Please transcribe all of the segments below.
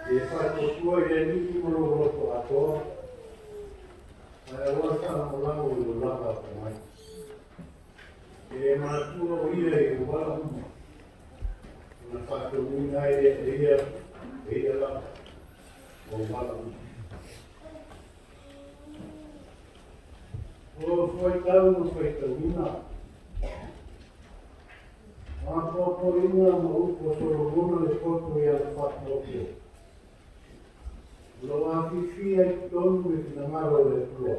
E fai ko tua e ni mo lo roto ato. Ai ora sta mo la mo lo lava ko mai. E ma tua o ia e wala mo. Na fa ko ni ai e la o wala mo. O foi tão no foi tão ina. Ma po ina mo ko so lo mo le foto ia la fa mo ke. Lo afifia i tonu e tina maro le tua.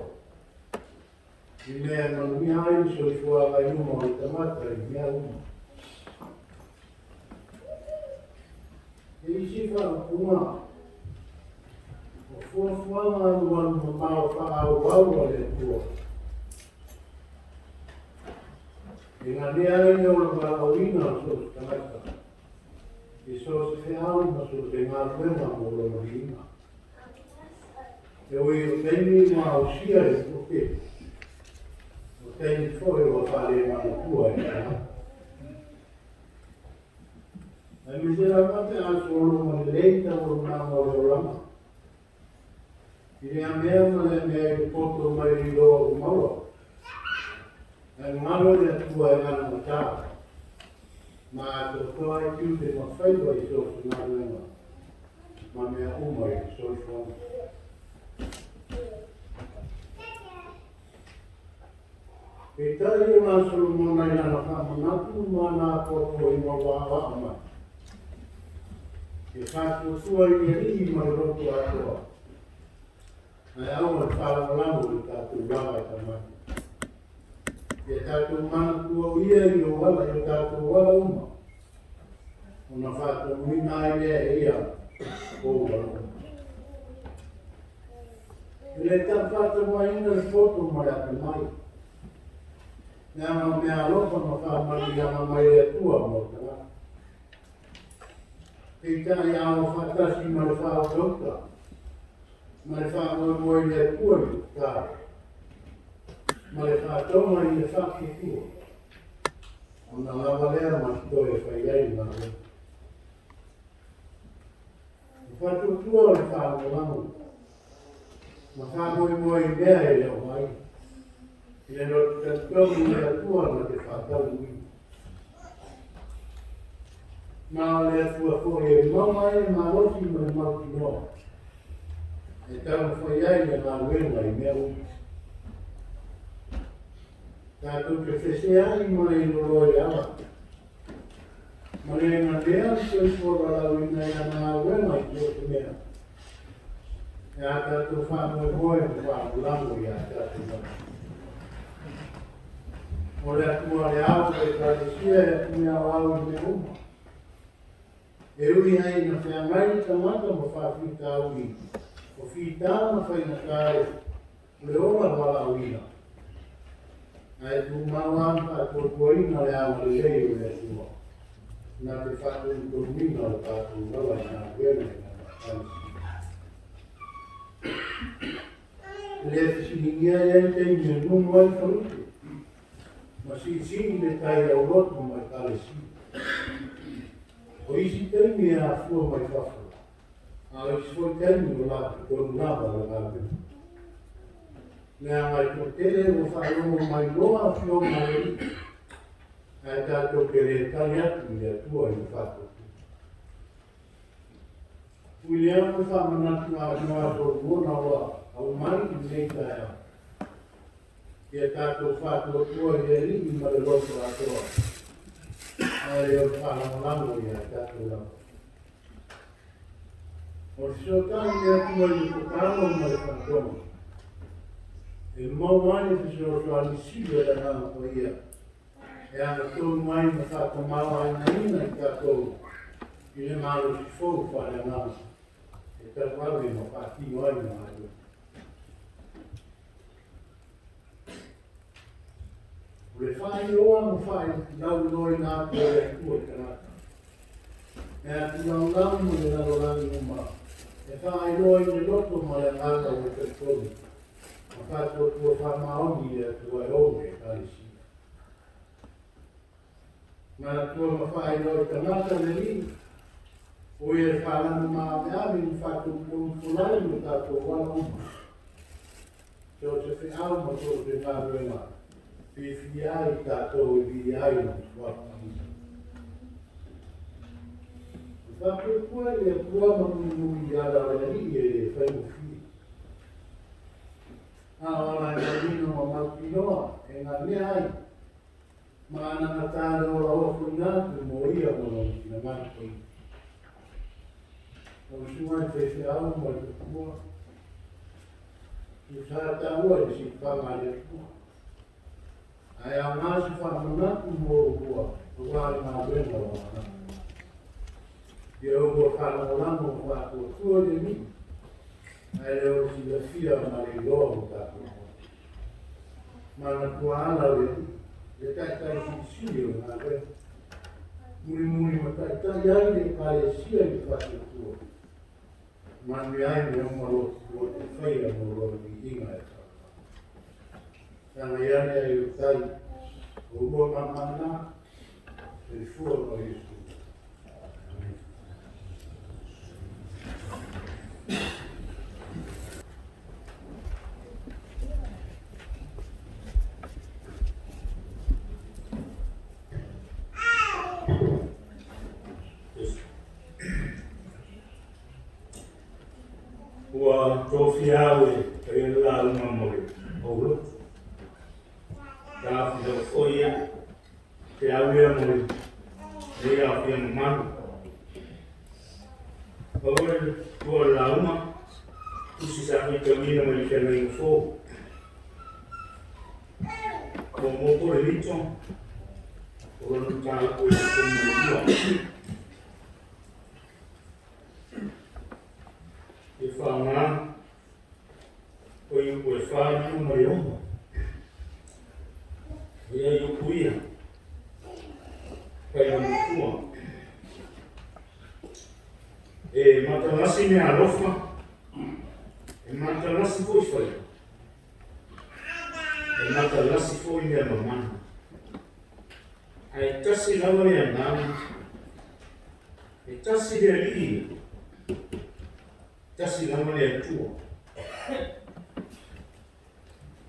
I mea manumia ai so i fua vai uma o tamata i mea uma. E isi wha kuma. O fuafuanga anu anu mamao wha au au le tua. E ngā lea ene o la whaauina o so tamata. E so se whiau ma so te ngā ruema mo lo marina. E oi o teni ma o sia e puke. O teni foi o whare mana tua e kana. E mi te ramate a solo ma leita o ngā mo o rama. I rea mea ma le mea i poto mai i loa o maua. E ngaro le tua e ngana matara. Ma a to toa e kiu te ma whaiwa i so su ngā ruenga. Ma mea umai so i whanga. E tai o ngā Solomona i ana whamanatu ma nā koko i ngā wāwa mai. E whātua i rii mai roto atoa. Ai au mai whārangalangu i tātou rawa i tamaki. E tātou mana tua ia i o wala i o tātou wala uma. O na whātua muina ai lea e ia o wala. E le tāwhātua mai ina i foto mai atu mai. Nea ma mea lopa ma whamari ama mai e tua mo tana. Te tai ao whatasi ma le whao tauta. Ma le whao moi le tua ni tāre. Ma le whatonga i le whaki tua. O na lava lea ma to e whaiei ma le. Whatu tua le whao langu. Ma whao moi mea e leo mai. E no te tau i a tua na te whakau i. Nā le atua koe e maumai e mā rosi ma le mauti noa. E tau whai ai e ngā wena i mea ui. Tātou te whese ai ma i noro e awa. Ma le ngā lea se i kora lau i nei a ngā wena i tō te mea. E a tātou whāmoe moe me whāmulango i a tātou mea. O le atua le au e tātesia e atua au i me uma. E ui ai na whea mai tamata ma whawhita au i. O whita ma whaina kāre le ora wala au ina. Ai tu mawanta a kōkoina le au le lei o le atua. Nā te whatu i kōmina o tātou rawa i ngā wena i ngā tātou. Le whisiningia e te i me nungu ai wharuti. Ma si le tai au roto mai kare si. O isi teimi e a fua mai whawha. A isi foi teimi o lātu konu nāwa la ngāwe. Nea mai ko tere o whaerongo mai loa whio mai ri. E tātou kere tari atu i a tua i whako. Uileamu whamanatu a noa tōru mona wa au mai i nei tae a. Ia tātou whātua tua i e ringi ma le roto atoa. Ai o whārangalango i a tātou lau. O so tāni e atua i o tālo ma le whantonga. E mau mai e so whāni siwe le ngāma ko ia. E anga tōu mai ma whātua mawa i na ina i tātou. I le mālo si fōu whāne ngāma. E tāwawe ma whātino ai ma ai. Le whai roa mo whai lau loi nā kua e kua kanata. E atu lau lau mo le naro langi uma. e whaeroa i le loto ma le ngata o te tonu. Ma kātua tua whamaoni le atua e ome e kalesi. Mana tua ma whaeroa i tangata le lini. O e whalana maa me ame ni whātou kong fulai mo tātou wala umu. Teo te whi au ma tō te ngāruenga. Whiwhi ai tātou e vi ai no whātou. Tātou kua e kua ma mui ala o le ni e whaimu whi. Aora e la lino ma mautinoa e ngā mea ai. Ma ananga tāre o la ofu ngātu mo ia mo la utina mātoi. O sumai te au mo te kua. I tāta ua e si whanga le kua. Ai a ngāsi whamunatu mo o kua. O wāi ngā wena o ana. Ia o kua whanau o whātua kua le ni. Ai leo si la fia ma le loa o tātua. Mana kua ala le ni. Le tai si si o ngā wena. Muri ma tai ai le kare sia i whātua kua. Manu ai me o maro o te whaia mo roa ni inga e tātua. Tana iane ai o tai o roa mamana e fua no Jesu. Ua tofi awe e la uma mori olo. Da fi do foia te awe mori. E a fi manu. Ora tua la uma si sa mi cammino mo che nei fo. Como por el hecho ora non c'ha la cosa come e whaanga o i upo e whaanga o mai onga. E ai upo ia. Kai o tua. E matalasi me alofa. E matalasi foi whai. E matalasi foi mea mamana. Ai tasi lawa ia nana. E tasi rea lii. Tasi lama le atua.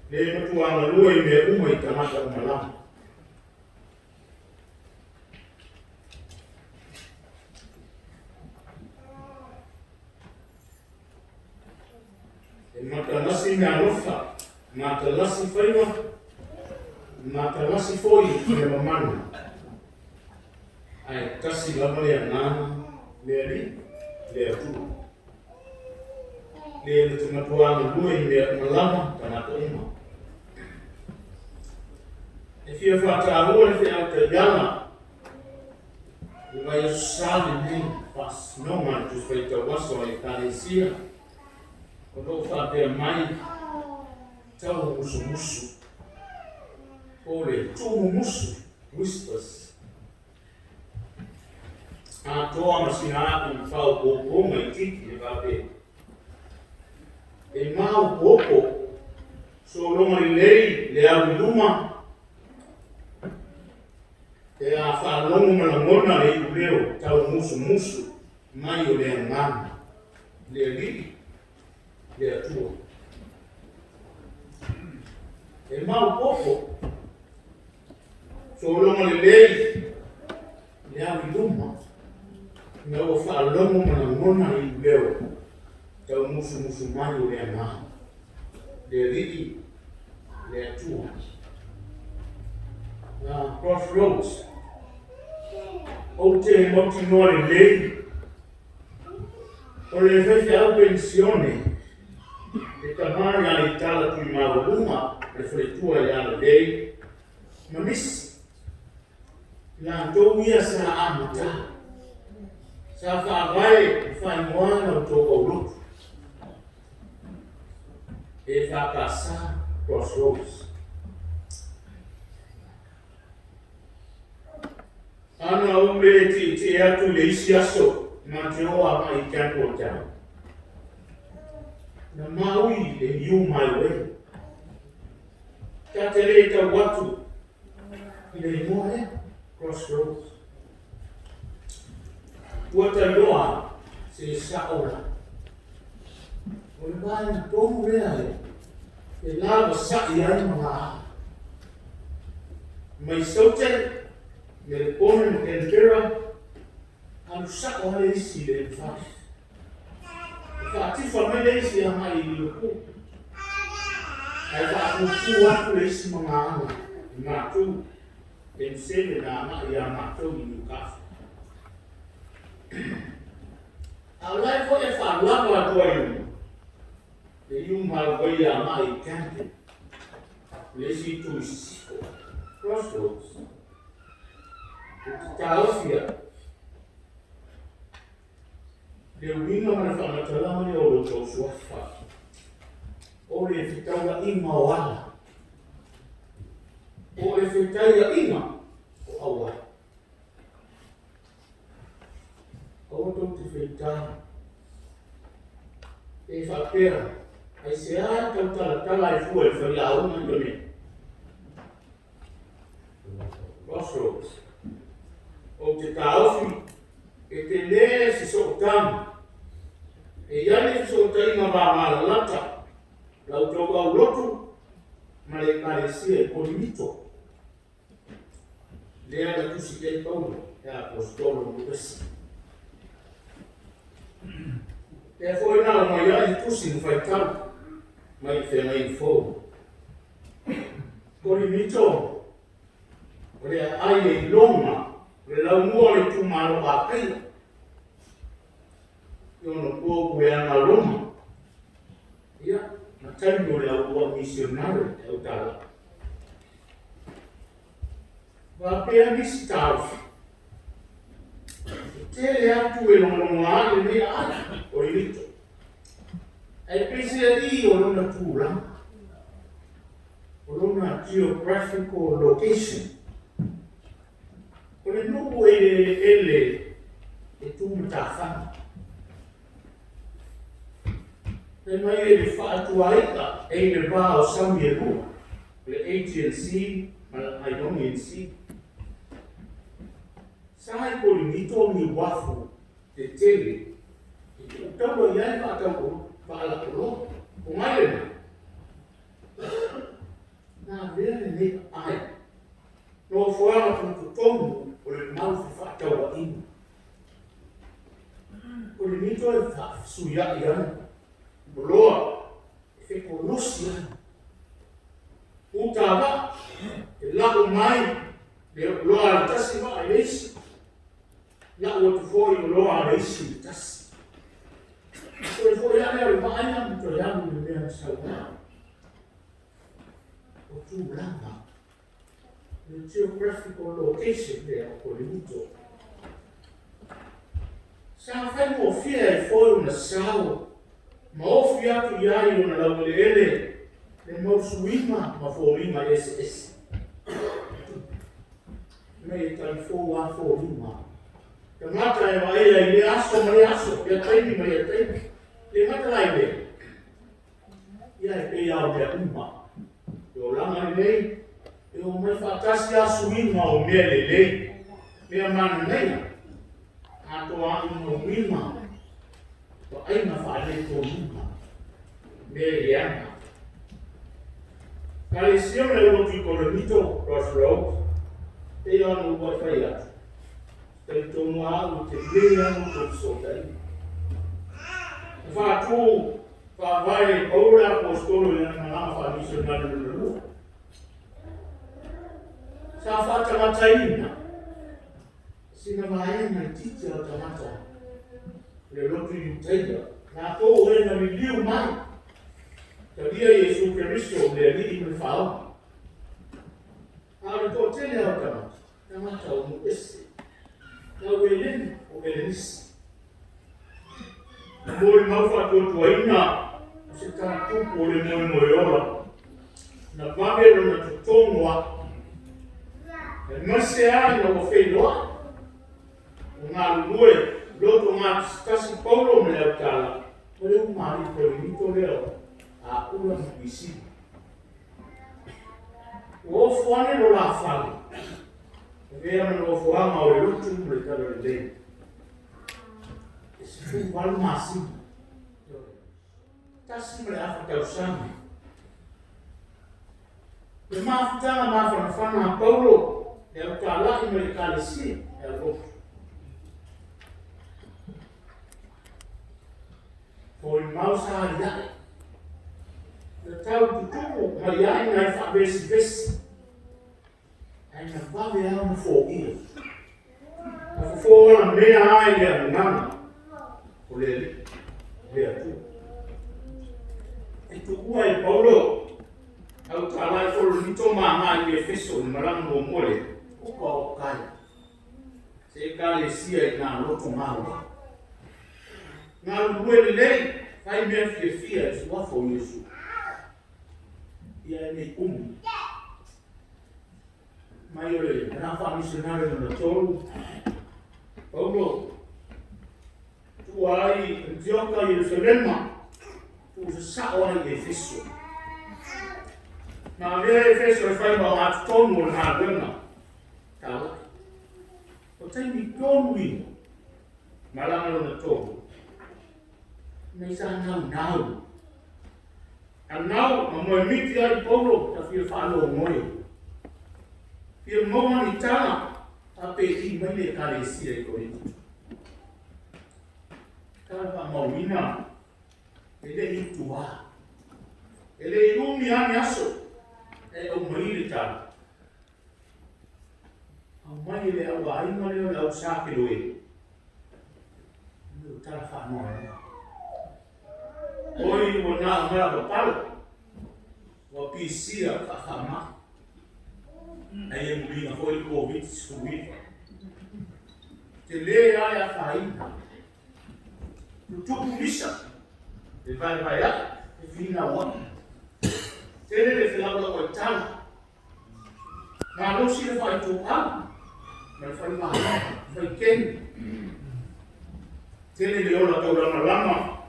Le matua ana lua i mea uma i tamata umalama. E matalasi mea alofa, matalasi whaiwa, matalasi foi me mamana. Ai tasi lama le anana, le ali, le atua. Le na tuna tuana lua i mea malama tanaka ima. E fia whata ahua e whia te yama. I mai sāne nei pas nonga tu whaita waso e kāresia. O tō whatea mai tau musu musu. O le tūmu musu, whispers. A toa masina aku whao kōkōma i tiki e whapea. E mau popo so longa lei le au luma e a fa longa malangona le leo tau musu musu mai o le ngana le li le atua e mau popo so longa lei le au luma me o fa longa malangona le leo tau musu mai o le ngana le li le atua. Crossroads. O te moti noa le lei. O le whewhi au pensione. Le tamari a i tala tui mauruma. Le whaletua i ala lei. Ma misi. La tau ia sa amata. Sa whaavae whai moana o tō kauluku. E whakasa crossroads. Ana ule te atu le isi aso, ma te oa mai kia kōtau. na maui e iu mai we. Ka te rei tau watu i le imoa e Crossroads. Ua ta loa se saola. O le mai na tomu rea e lava sa'i ai mga a. Mai saute me le pone no Canberra anu sa'o ai isi le whai. Whaatifa mai le isi a mai i lupu. Ai whaakupu aku le isi mga ana i mātou. Pensele na ama i a mātou i Newcastle. Au lai fo e whaalapa atua iu. Le iu malwai a mai i Camden. Le isi tu i Sisiko. Crossroads. E te taofia. Le uinga mana whamatalama ni o lo tau suafa. O le whitaura inga o ala. O le whitaura inga o awa. O tau te whitaura. E whapea. Ai se a tau tala e fua e whaiau na yone. Crossroads. O te taofi. E te le si sotama. E iane si sotainga wā lata. Lau tau au lotu. Ma le karesia e polimito. Lea na tusi kei paulo. E apostolo mutasi. E foi nā mai ai tusi nu fai tau. Mai te mai fōu. Polimito. O le ai e longa. Le lau mua le tumaro a kai. Yono kua e ana Roma. Ia, na taino le au ua misionare e au tala. Wapea misi taufi. Tele atu e longa ale me ala o rito. E pese ali o lona tūranga. O lona geographical location. O le nuku ele e tūmatawhanga. E mai e le whaatuaika e le wā o Sami e rua. Le Aegean Sea, ma le Ionian Sea. Sai ko le mito ni wafu te tele. E te utawa iai whaatau whaala kolo. O mai le na. Nā vea ne ai. No whaala kutu tomu o le mauwhi whaatau wa inu. O le mito e whaasuia i anu. Loa, e wheko nosi ana. Utawa, e lau mai, le loa le tasi wa e leisi. Lau atu fōi o loa le isi le tasi. So e fōi ane alu maina, mito yangu le mea sauna. O tū langa. Le geographical location le o kore mito. Sa whai mo fia e fōi una sao. Ma ofi atu iai o na lau ele le mausuima ma fōrima SS. Me e tai fō a fōrima. Ka mata e wa ea i le aso ma le aso, ia taimi ma ia taimi. Le mata lai le. Ia e pei au le uma. E o langa le lei, e o mai whaatasi asuima o mea le lei. Mea mana nei. Ato a ino wima. Wa aina whaare tō nunga. Me leanga. Kale sione le uti Koronito Crossroads. Te anu ua whai atu. Te tomu au te lea anu tō sotai. Whaatū, whaavai aura apostolo i ana mana wha misionari lulu. Sa whaatamata ina. Sina maena i titi au tamata. Le lotu i utaia. Nā tō e na mi liu mai. Ka lia Jesu Christo le li i me whao. Aare tō tene au tamata. Tamata o mu ese. Nā ue leni o elenisi. Mōi mawha tō tuaina. O se tā tupu o le moi moi ora. Na mamelo na tutongoa. E mase ai na o whenua. O ngā lulue. Loto ngā tasi paulo me au tala. Ole umari ko ni to leo a ula mbisi. O fone lo la fali. Vea no fuama o lo tumbre talo le. Esse fu vale masi. Tá sempre a fazer o sangue. E mais tá mais para falar Paulo, ele tá lá em Mercalesi, ele falou. Foi mal saída. Eu tava tudo, mas aí não é vez. Aí não vai ver um foguinho. O fogo na meia área não. Olha ele, olha tudo. Itu uai Paulo au talai folo ni to mama i Efeso ni malang mo mole o ka o kai se ka le sia na loto mau na luele le fai me fia sua fo Yesu ia ni mai ole na fa missionario no tolu Paulo tu ai Antioquia Jerusalem o saona i Efeso. Na le Efeso e fai ma at tonu na gana. Tala. O tai mi tonu i. Malanga na tonu. Nei sa nau. Anau, ma mo miti ai Paulo ta fia falo moi. Fia mo ni tana a pe i mai le kalesia i Korinto. Kala ma wina. Ele itua. Ele iumi ani aso. O maile tala. Au mai ele au ai mai ele au sake loe. Ele tala whanua. Oi o nā mara o palo. O pisia whakama. Ai e mulinga hoi COVID suwi. Te le ai a whaina. Tutuku misa. E vai a e fina o tele le fila o tala na lo si le fai tu a na fai ma fai ken tele le ola tau lama lama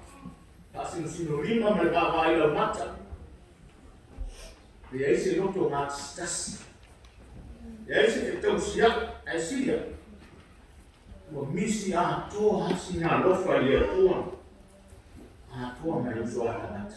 asin sino lima me va vai la mata e aí se não tomar stas e aí se tau sia ai sia o misi a to asina lo fai le tua a tua mai usuara